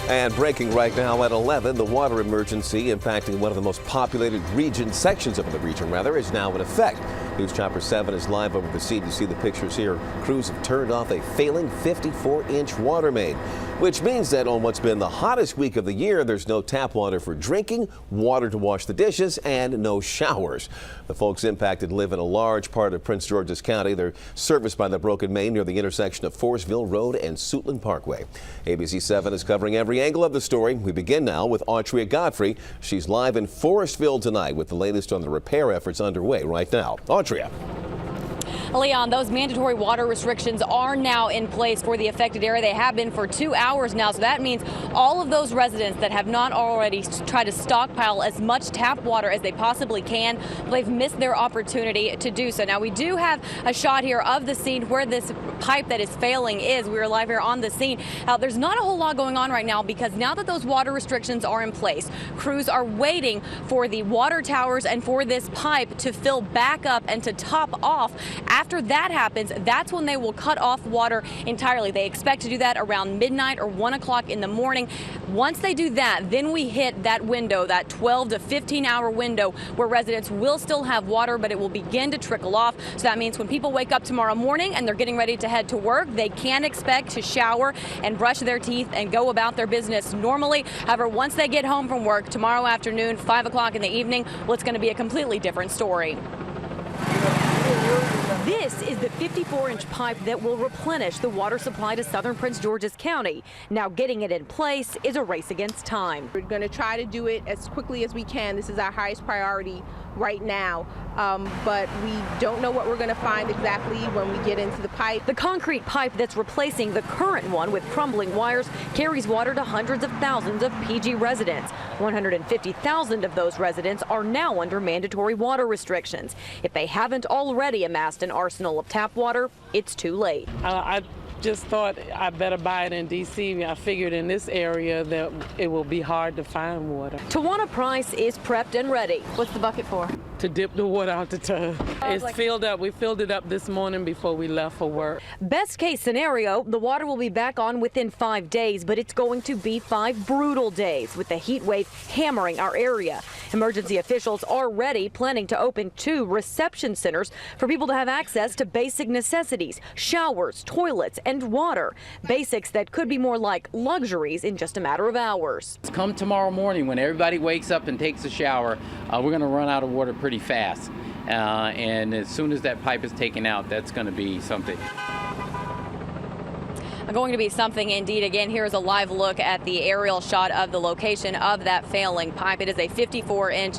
And breaking right now at 11, the water emergency impacting one of the most populated sections of the region, is now in effect. News Chopper 7 is live over the scene. You see the pictures here. Crews have turned off a failing 54-inch water main, which means that on what's been the hottest week of the year, there's no tap water for drinking, water to wash the dishes, and no showers. The folks impacted live in a large part of Prince George's County. They're serviced by the broken main near the intersection of Forestville Road and Suitland Parkway. ABC 7 is covering every angle of the story. We begin now with Autria Godfrey. She's live in Forestville tonight with the latest on the repair efforts underway right now. Autria. Leon, those mandatory water restrictions are now in place for the affected area. They have been for 2 hours now, so that means all of those residents that have not already tried to stockpile as much tap water as they possibly can, they've missed their opportunity to do so. Now, we do have a shot here of the scene where this pipe that is failing is. We are live here on the scene. There's not a whole lot going on right now because now that those water restrictions are in place, crews are waiting for the water towers and for this pipe to fill back up and to top off. After that happens, that's when they will cut off water entirely. They expect to do that around midnight or 1 o'clock in the morning. Once they do that, then we hit that window, that 12 to 15-hour window where residents will still have water, but it will begin to trickle off. So that means when people wake up tomorrow morning and they're getting ready to head to work, they can expect to shower and brush their teeth and go about their business normally. However, once they get home from work tomorrow afternoon, 5 o'clock in the evening, well, it's going to be a completely different story. This is the 54-inch pipe that will replenish the water supply to southern Prince George's County. Now getting it in place is a race against time. We're going to try to do it as quickly as we can. This is our highest priority right now, but we don't know what we're going to find exactly when we get into the pipe. The concrete pipe that's replacing the current one with crumbling wires carries water to hundreds of thousands of PG residents. 150,000 of those residents are now under mandatory water restrictions. If they haven't already amassed an arsenal of tap water, it's too late. I just thought I better buy it in D.C. I figured in this area that it will be hard to find water. Tawana Price is prepped and ready. What's the bucket for? To dip the water out the tub. It's filled up. We filled it up this morning before we left for work. Best case scenario, the water will be back on within 5 days, but it's going to be 5 brutal days with the heat wave hammering our area. Emergency officials are already planning to open 2 reception centers for people to have access to basic necessities, showers, toilets, and water. Basics that could be more like luxuries in just a matter of hours. Come tomorrow morning when everybody wakes up and takes a shower, we're going to run out of water pretty fast. And as soon as that pipe is taken out, that's going to be something. Going to be something indeed. Again, here's a live look at the aerial shot of the location of that failing pipe. It is a 54-inch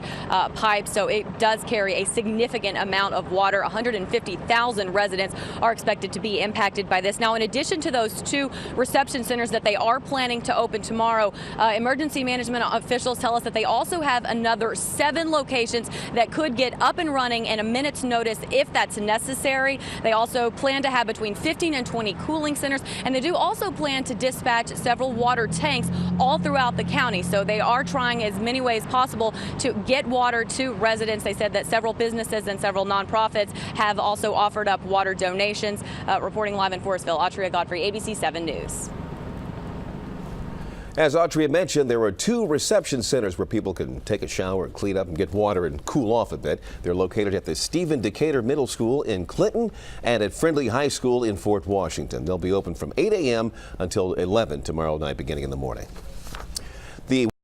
pipe, so it does carry a significant amount of water. 150,000 residents are expected to be impacted by this. Now, in addition to those 2 reception centers that they are planning to open tomorrow, emergency management officials tell us that they also have another 7 locations that could get up and running in a minute's notice if that's necessary. They also plan to have between 15 and 20 cooling centers, and they do also plan to dispatch several water tanks all throughout the county. So they are trying as many ways possible to get water to residents. They said that several businesses and several nonprofits have also offered up water donations. Reporting live in Forestville, Autria Godfrey, ABC 7 News. As Autria mentioned, there are 2 reception centers where people can take a shower, clean up, and get water and cool off a bit. They're located at the Stephen Decatur Middle School in Clinton and at Friendly High School in Fort Washington. They'll be open from 8 a.m. until 11 tomorrow night, beginning in the morning. The